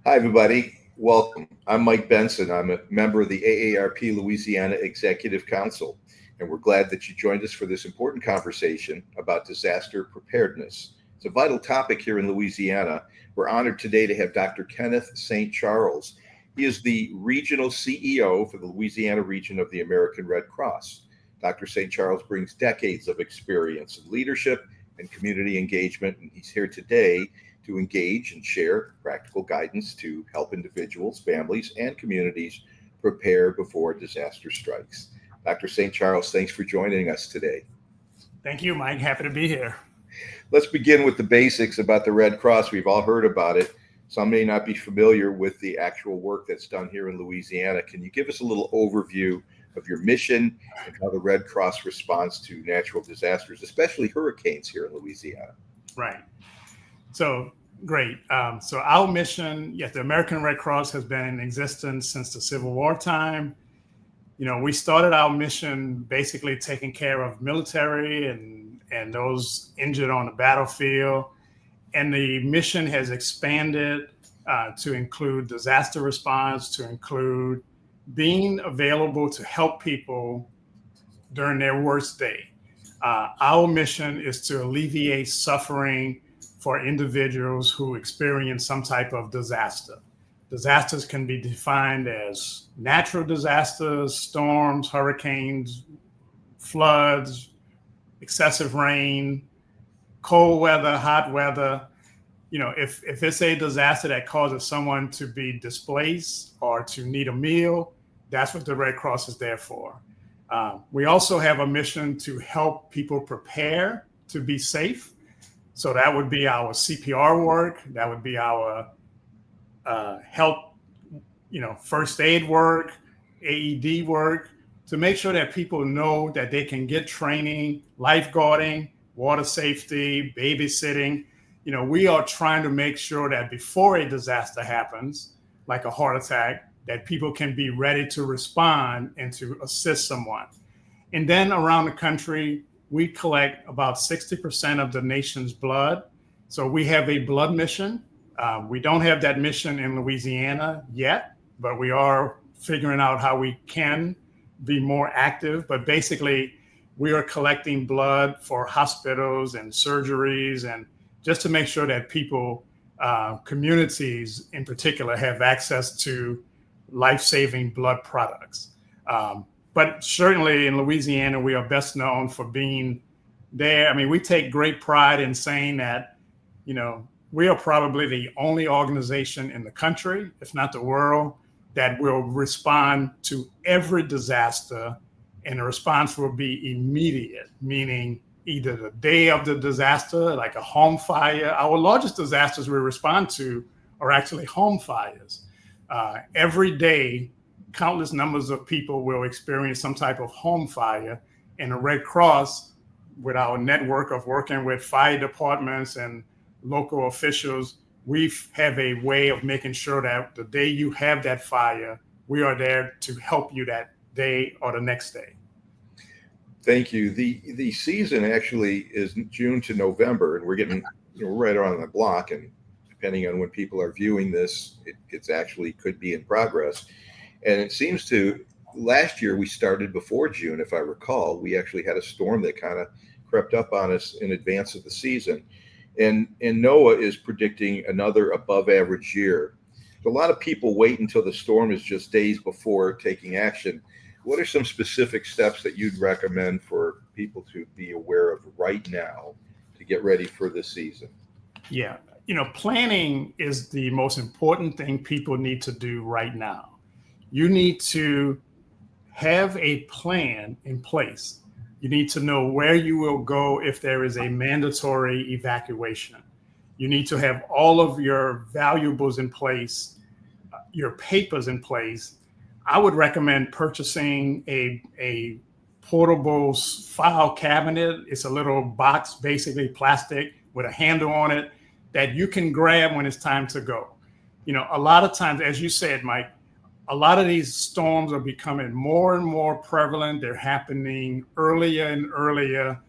Hi, everybody. Welcome. I'm Mike Benson. I'm a member of the AARP Louisiana Executive Council, and we're glad that you joined us for this important conversation about disaster preparedness. It's a vital topic here in Louisiana. We're honored today to have Dr. Kenneth St. Charles. He is the regional CEO for the Louisiana Region of the American Red Cross. Dr. St. Charles brings decades of experience in leadership and community engagement, and he's here today to engage and share practical guidance to help individuals, families, and communities prepare before disaster strikes. Dr. St. Charles, thanks for joining us today. Thank you, Mike. Happy to be here. Let's begin with the basics about the Red Cross. We've all heard about it. Some may not be familiar with the actual work that's done here in Louisiana. Can you give us a little overview of your mission and how the Red Cross responds to natural disasters, especially hurricanes here in Louisiana? Right. So great. So our mission, yes, the American Red Cross has been in existence since the Civil War time. We started our mission basically taking care of military and those injured on the battlefield. And the mission has expanded to include disaster response, to include being available to help people during their worst day. Our mission is to alleviate suffering for individuals who experience some type of disaster. Disasters can be defined as natural disasters, storms, hurricanes, floods, excessive rain, cold weather, hot weather. If it's a disaster that causes someone to be displaced or to need a meal, that's what the Red Cross is there for. We also have a mission to help people prepare to be safe. So that would be our CPR work. That would be our help, first aid work, AED work, to make sure that people know that they can get training, lifeguarding, water safety, babysitting. We are trying to make sure that before a disaster happens, like a heart attack, that people can be ready to respond and to assist someone. And then around the country, we collect about 60% of the nation's blood. So we have a blood mission. We don't have that mission in Louisiana yet, but we are figuring out how we can be more active. But basically, we are collecting blood for hospitals and surgeries, and just to make sure that people, communities in particular, have access to life-saving blood products. But certainly in Louisiana, we are best known for being there. I mean, we take great pride in saying that, we are probably the only organization in the country, if not the world, that will respond to every disaster, and the response will be immediate, meaning either the day of the disaster, like a home fire. Our largest disasters we respond to are actually home fires. Every day, countless numbers of people will experience some type of home fire, and the Red Cross, with our network of working with fire departments and local officials, we have a way of making sure that the day you have that fire, we are there to help you that day or the next day. Thank you. The season actually is June to November, and we're getting right on the block. And depending on when people are viewing this, it's actually could be in progress. And it seems to, last year we started before June, if I recall. We actually had a storm that kind of crept up on us in advance of the season. And NOAA is predicting another above average year. A lot of people wait until the storm is just days before taking action. What are some specific steps that you'd recommend for people to be aware of right now to get ready for this season? Yeah, planning is the most important thing people need to do right now. You need to have a plan in place. You need to know where you will go if there is a mandatory evacuation. You need to have all of your valuables in place, your papers in place. I would recommend purchasing a portable file cabinet. It's a little box, basically plastic with a handle on it that you can grab when it's time to go. A lot of times, as you said, Mike, a lot of these storms are becoming more and more prevalent. They're happening earlier and earlier.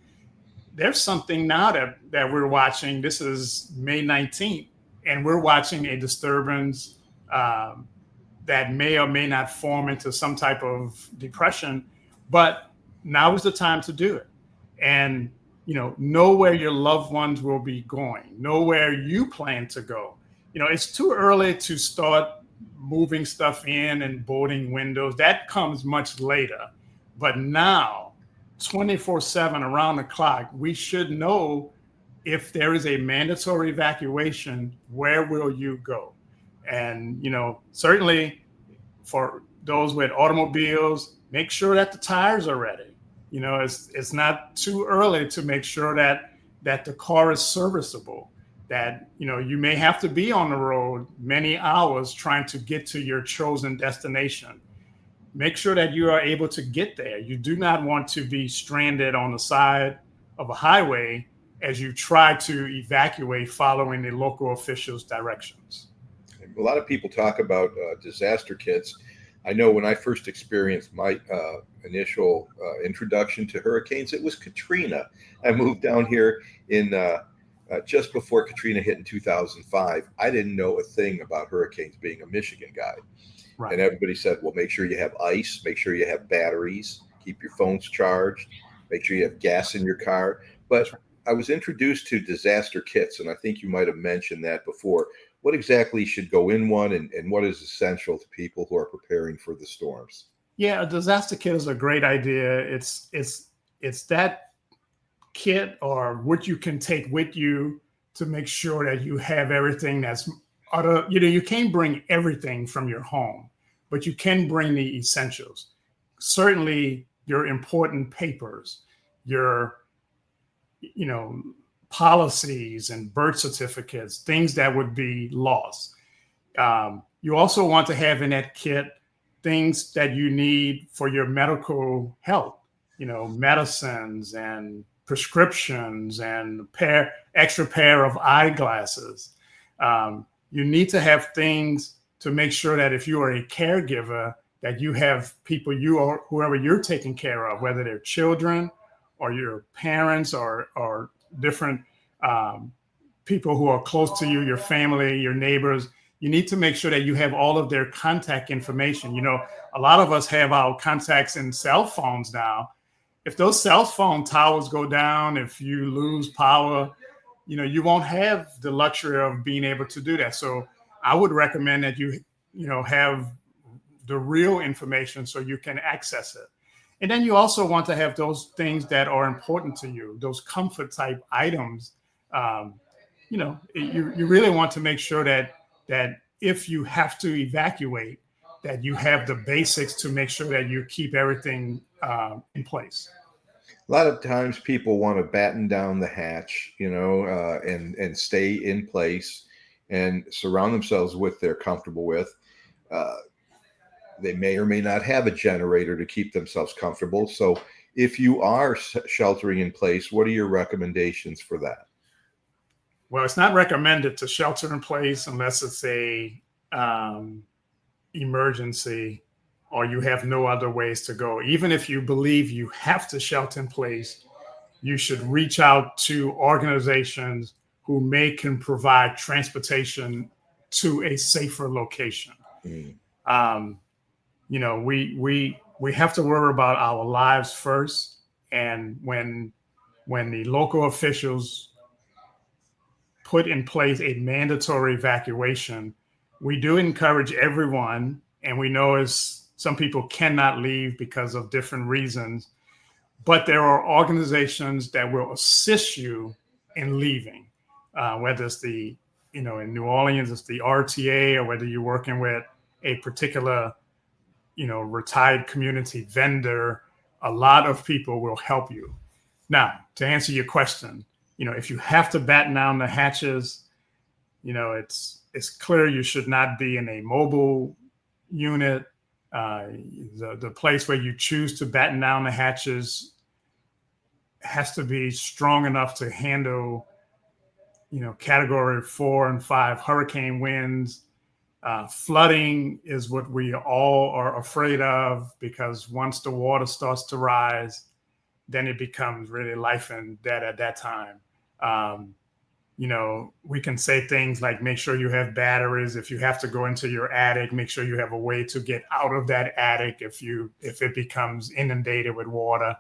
There's something now that we're watching. This is May 19th, and we're watching a disturbance um, that may or may not form into some type of depression, but now is the time to do it. And, know where your loved ones will be going, know where you plan to go. It's too early to start moving stuff in and boarding windows. That comes much later. But now, 24/7 around the clock, we should know if there is a mandatory evacuation, where will you go? And, certainly for those with automobiles, make sure that the tires are ready. It's not too early to make sure that the car is serviceable, that, you may have to be on the road many hours trying to get to your chosen destination. Make sure that you are able to get there. You do not want to be stranded on the side of a highway as you try to evacuate following the local officials' directions. A lot of people talk about disaster kits. I know when I first experienced my initial introduction to hurricanes, it was Katrina. I moved down here in just before Katrina hit in 2005. I didn't know a thing about hurricanes, being a Michigan guy. Right. And everybody said, well, make sure you have ice, make sure you have batteries, keep your phones charged, make sure you have gas in your car. But I was introduced to disaster kits, and I think you might have mentioned that before. What exactly should go in one, and what is essential to people who are preparing for the storms? Yeah, a disaster kit is a great idea. It's that kit or what you can take with you to make sure that you have everything that's other. You can't bring everything from your home, but you can bring the essentials. Certainly your important papers, your policies and birth certificates, things that would be lost. You also want to have in that kit things that you need for your medical health, medicines and prescriptions and extra pair of eyeglasses. You need to have things to make sure that if you are a caregiver, that you have people or whoever you're taking care of, whether they're children or your parents or different people who are close to you, your family, your neighbors. You need to make sure that you have all of their contact information. A lot of us have our contacts in cell phones now. If those cell phone towers go down, if you lose power, you won't have the luxury of being able to do that. So I would recommend that you have the real information so you can access it. And then you also want to have those things that are important to you, those comfort type items. You really want to make sure that if you have to evacuate, that you have the basics to make sure that you keep everything in place. A lot of times people want to batten down the hatch, and stay in place and surround themselves with they're comfortable with. They may or may not have a generator to keep themselves comfortable. So if you are sheltering in place, what are your recommendations for that? Well, it's not recommended to shelter in place unless it's a emergency or you have no other ways to go. Even if you believe you have to shelter in place, you should reach out to organizations who can provide transportation to a safer location. Mm. We have to worry about our lives first. And when the local officials put in place a mandatory evacuation, we do encourage everyone, and we know some people cannot leave because of different reasons, but there are organizations that will assist you in leaving, whether it's in New Orleans, it's the RTA, or whether you're working with a particular, retired community vendor. A lot of people will help you. Now, to answer your question, if you have to batten down the hatches, it's clear you should not be in a mobile unit. The place where you choose to batten down the hatches has to be strong enough to handle, category 4 and 5 hurricane winds. Flooding is what we all are afraid of, because once the water starts to rise, then it becomes really life and death at that time. we can say things like make sure you have batteries. If you have to go into your attic, make sure you have a way to get out of that attic if it becomes inundated with water.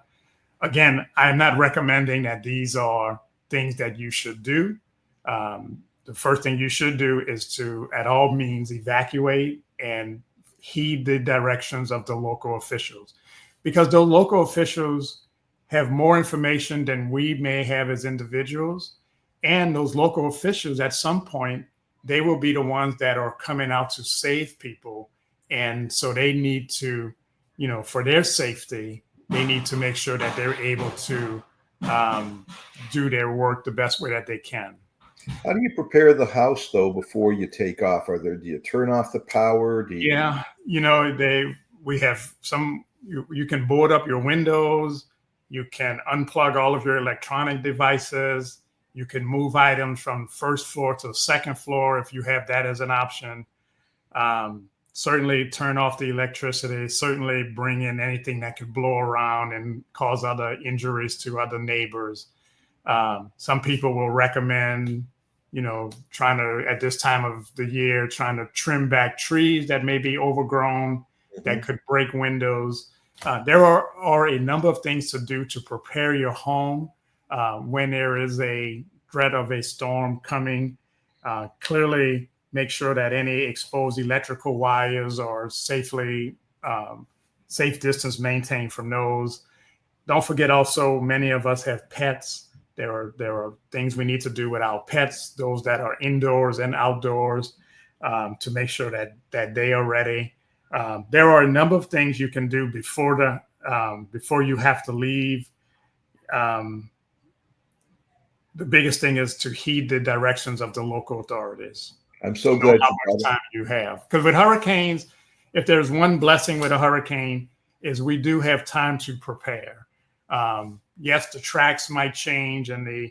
Again, I'm not recommending that these are things that you should do. The first thing you should do is to, at all means, evacuate and heed the directions of the local officials, because the local officials have more information than we may have as individuals. And those local officials, at some point, they will be the ones that are coming out to save people. And so they need to, for their safety, they need to make sure that they're able to do their work the best way that they can. How do you prepare the house though before you take off? Do you turn off the power? Yeah, we have some. You can board up your windows. You can unplug all of your electronic devices. You can move items from first floor to second floor if you have that as an option. Certainly turn off the electricity. Certainly bring in anything that could blow around and cause other injuries to other neighbors. Some people will recommend, trying to, at this time of the year, trying to trim back trees that may be overgrown, that could break windows. There are a number of things to do to prepare your home when there is a threat of a storm coming. Clearly, make sure that any exposed electrical wires are safe distance maintained from those. Don't forget also, many of us have pets. There are things we need to do with our pets, those that are indoors and outdoors, to make sure that they are ready. There are a number of things you can do before you have to leave. The biggest thing is to heed the directions of the local authorities. I'm so glad how much time you have, because with hurricanes, if there's one blessing with a hurricane, is we do have time to prepare. Yes, the tracks might change and the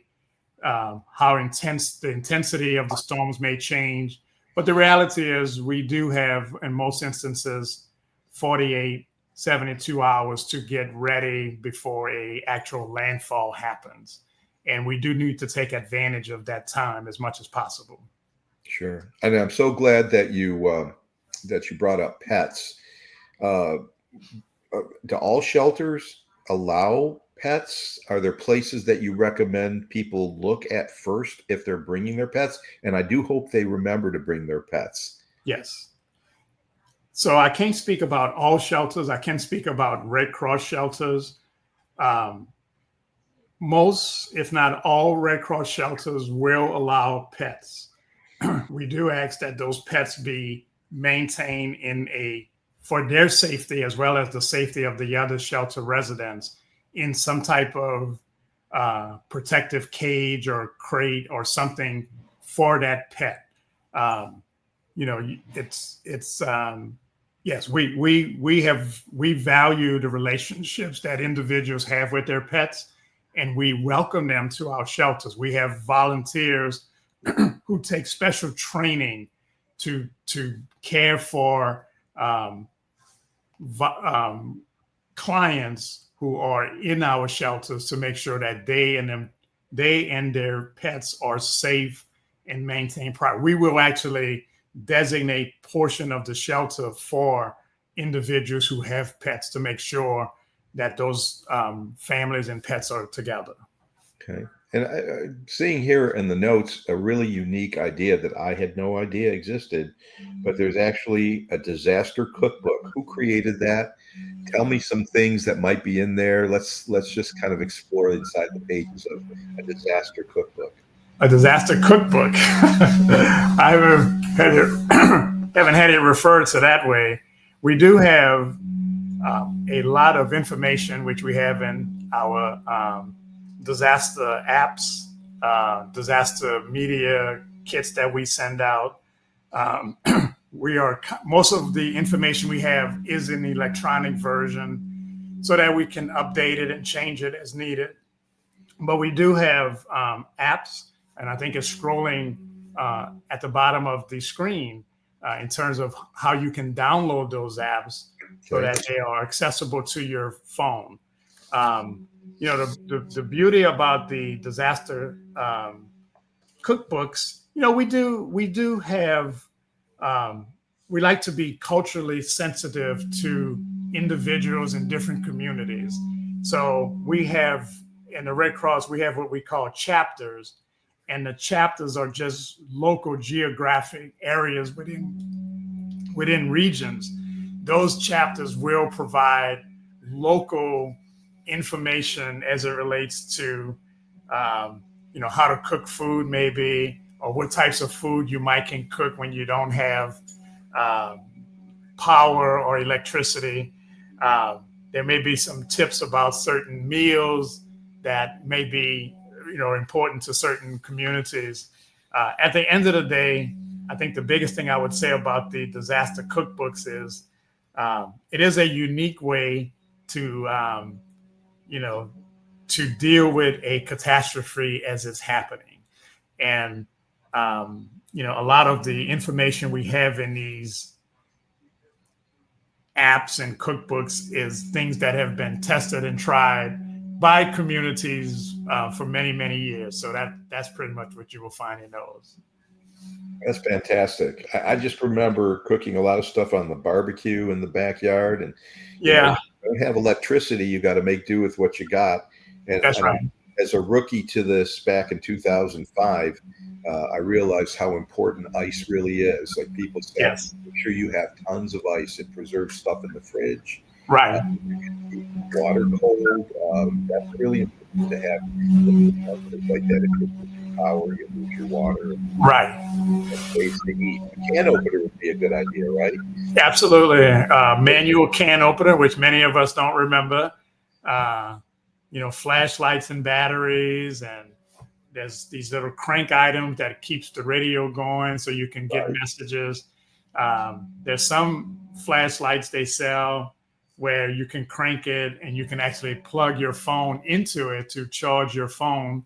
intensity of the storms may change, but the reality is we do have, in most instances, 48, 72 hours to get ready before a actual landfall happens. And we do need to take advantage of that time as much as possible. Sure. And I'm so glad that you brought up pets. Do all shelters allow pets? Are there places that you recommend people look at first if they're bringing their pets? And I do hope they remember to bring their pets. Yes. So I can't speak about all shelters. I can speak about Red Cross shelters. Most, if not all, Red Cross shelters will allow pets. We do ask that those pets be maintained for their safety as well as the safety of the other shelter residents in some type of protective cage or crate or something for that pet. Yes, we value the relationships that individuals have with their pets, and we welcome them to our shelters. We have volunteers who take special training to care for clients who are in our shelters to make sure that they and their pets are safe and maintained properly. We will actually designate portion of the shelter for individuals who have pets to make sure that those families and pets are together. Okay. And seeing here in the notes a really unique idea that I had no idea existed, but there's actually a disaster cookbook. Who created that? Tell me some things that might be in there. Let's just kind of explore inside the pages of a disaster cookbook. A disaster cookbook. I haven't had it referred to that way. We do have a lot of information which we have in our disaster apps, disaster media kits that we send out. Most of the information we have is in the electronic version so that we can update it and change it as needed. But we do have apps, and I think it's scrolling at the bottom of the screen in terms of how you can download those apps so that they are accessible to your phone. The beauty about the disaster cookbooks, we do have, we like to be culturally sensitive to individuals in different communities. So we have, in the Red Cross, we have what we call chapters, and the chapters are just local geographic areas within regions. Those chapters will provide local information as it relates to, how to cook food, maybe, or what types of food you might can cook when you don't have power or electricity. There may be some tips about certain meals that may be, important to certain communities. At the end of the day, I think the biggest thing I would say about the disaster cookbooks is it is a unique way to, to deal with a catastrophe as it's happening. And, a lot of the information we have in these apps and cookbooks is things that have been tested and tried by communities for many, many years. So that's pretty much what you will find in those. That's fantastic. I just remember cooking a lot of stuff on the barbecue in the backyard, and Yeah, if you don't have electricity, you got to make do with what you got. And that's right. as a rookie to this back in 2005, I realized how important ice really is. Like people say, Yes, make sure you have tons of ice and preserve stuff in the fridge. right, Keep water cold. That's really important to have like that. If you lose your power, you lose your water, right. ways to eat. A can opener would be a good idea, right? Absolutely. Manual can opener, which many of us don't remember. Flashlights and batteries, and there's these little crank items that keeps the radio going so you can get messages. There's some flashlights they sell where you can crank it and you can actually plug your phone into it to charge your phone.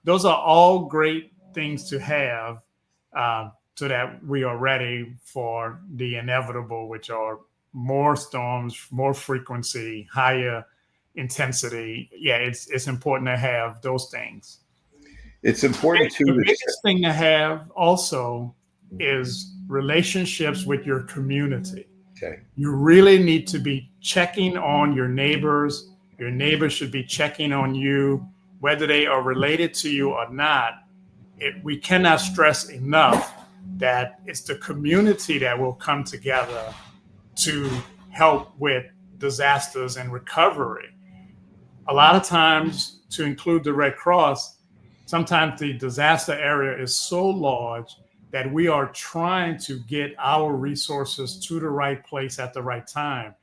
Those are all great things to have so that we are ready for the inevitable, which are more storms, more frequency, higher intensity. Yeah, it's important to have those things. It's important too. The biggest thing to have also is relationships with your community. Okay. You really need to be checking on your neighbors. Your neighbors should be checking on you, whether they are related to you or not. We cannot stress enough that it's the community that will come together to help with disasters and recovery. A lot of times, to include the Red Cross, sometimes the disaster area is so large that we are trying to get our resources to the right place at the right time.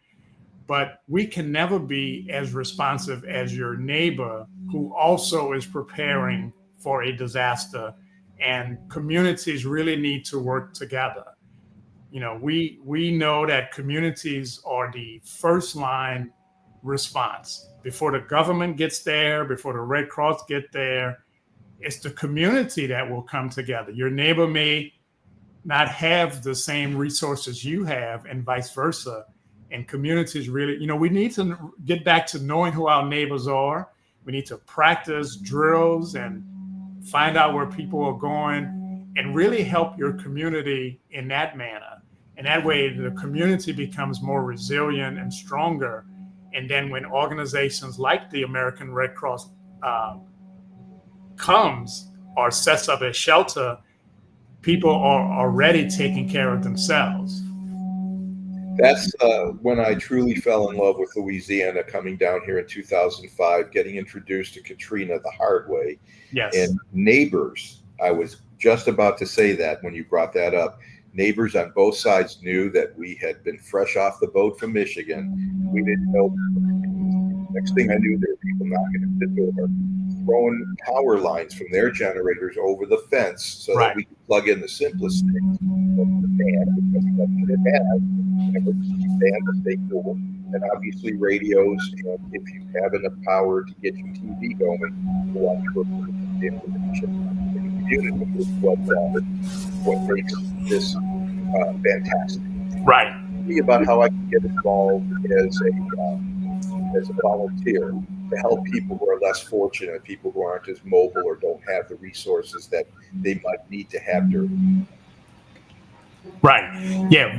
But we can never be as responsive as your neighbor who also is preparing for a disaster. And communities really need to work together. We know that communities are the first line response. Before the government gets there, before the Red Cross get there, it's the community that will come together. Your neighbor may not have the same resources you have, and vice versa. And communities really, we need to get back to knowing who our neighbors are. We need to practice drills and find out where people are going and really help your community in that manner. And that way the community becomes more resilient and stronger. And then when organizations like the American Red Cross comes or sets up a shelter, people are already taking care of themselves. That's when I truly fell in love with Louisiana, coming down here in 2005, getting introduced to Katrina the hard way. Yes. And neighbors, I was just about to say that when you brought that up. Neighbors on both sides knew that we had been fresh off the boat from Michigan. We didn't know. Next thing I knew, there were people knocking at the door, throwing power lines from their generators over the fence so that we could plug in the simplest things. The band, because nothing it has, emergency band to stay cool, and obviously radios. And if you have enough power to get your TV going, you want to the information in the unit is what makes this fantastic. Right. Tell me about how I can get involved as a volunteer to help people who are less fortunate, people who aren't as mobile or don't have the resources that they might need to have during. Right. Yeah.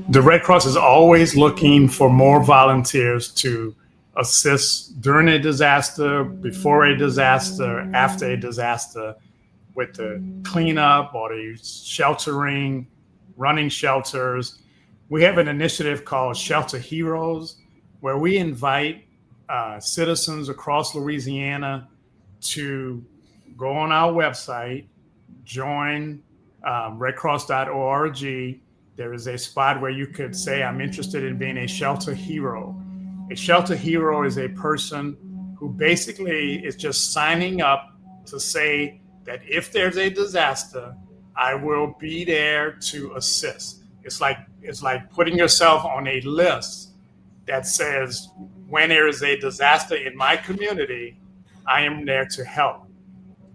The Red Cross is always looking for more volunteers to assist during a disaster, before a disaster, after a disaster, with the cleanup or the sheltering, running shelters. We have an initiative called Shelter Heroes, where we invite citizens across Louisiana to go on our website, join redcross.org. There is a spot where you could say, I'm interested in being a shelter hero. A shelter hero is a person who basically is just signing up to say that if there's a disaster, I will be there to assist. It's like putting yourself on a list that says, when there is a disaster in my community, I am there to help.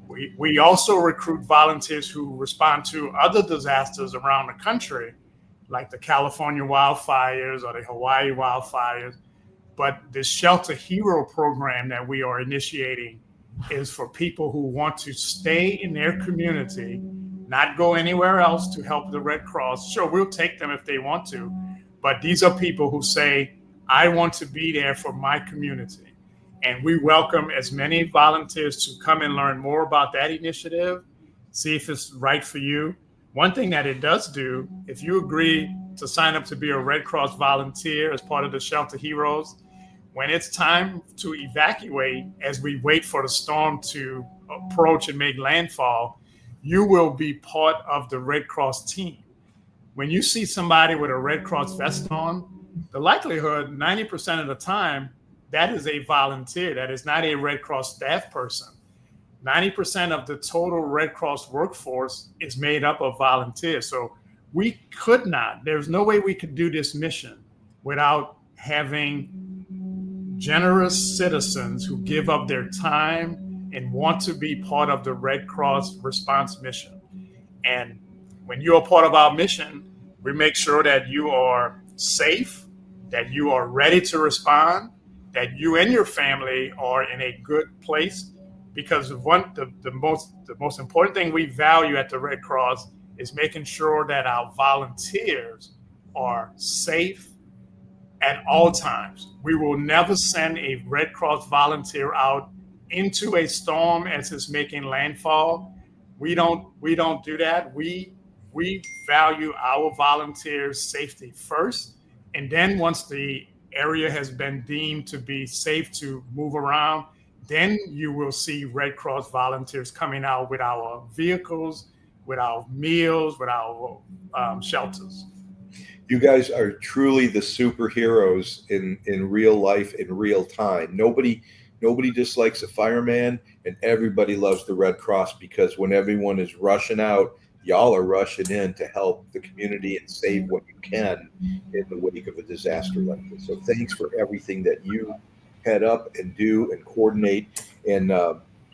We also recruit volunteers who respond to other disasters around the country, like the California wildfires or the Hawaii wildfires. But this Shelter Hero program that we are initiating is for people who want to stay in their community, not go anywhere else to help the Red Cross. Sure, we'll take them if they want to, but these are people who say, I want to be there for my community. And we welcome as many volunteers to come and learn more about that initiative, see if it's right for you. One thing that it does do, if you agree to sign up to be a Red Cross volunteer as part of the Shelter Heroes, when it's time to evacuate, as we wait for the storm to approach and make landfall, you will be part of the Red Cross team. When you see somebody with a Red Cross vest on, the likelihood, 90% of the time, that is a volunteer. That is not a Red Cross staff person. 90% of the total Red Cross workforce is made up of volunteers. So we could not, there's no way we could do this mission without having generous citizens who give up their time and want to be part of the Red Cross response mission. And when you're a part of our mission, we make sure that you are safe, that you are ready to respond, that you and your family are in a good place, because the most important thing we value at the Red Cross is making sure that our volunteers are safe at all times. We will never send a Red Cross volunteer out into a storm as it's making landfall. We don't do that. We value our volunteers' safety first, and then once the area has been deemed to be safe to move around, then you will see Red Cross volunteers coming out with our vehicles, with our meals, with our shelters. You guys are truly the superheroes in real life, in real time. Nobody dislikes a fireman, and everybody loves the Red Cross, because when everyone is rushing out, y'all are rushing in to help the community and save what you can in the wake of a disaster like this. So thanks for everything that you head up and do and coordinate, and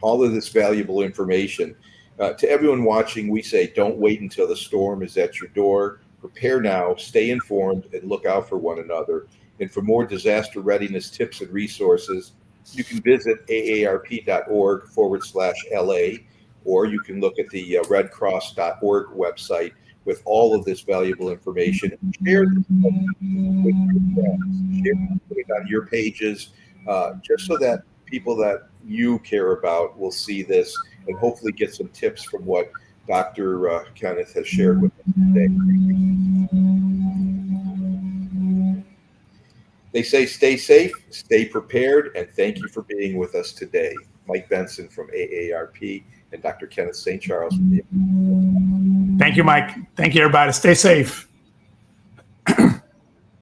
all of this valuable information. To everyone watching, we say, don't wait until the storm is at your door. Prepare now, stay informed, and look out for one another. And for more disaster readiness tips and resources, you can visit aarp.org/LA, or you can look at the redcross.org website with all of this valuable information. Share this with your friends. Put it on your pages, just so that people that you care about will see this and hopefully get some tips from what Dr. Kenneth has shared with us today. They say stay safe, stay prepared, and thank you for being with us today. Mike Benson from AARP and Dr. Kenneth St. Charles. Thank you, Mike. Thank you, everybody. Stay safe.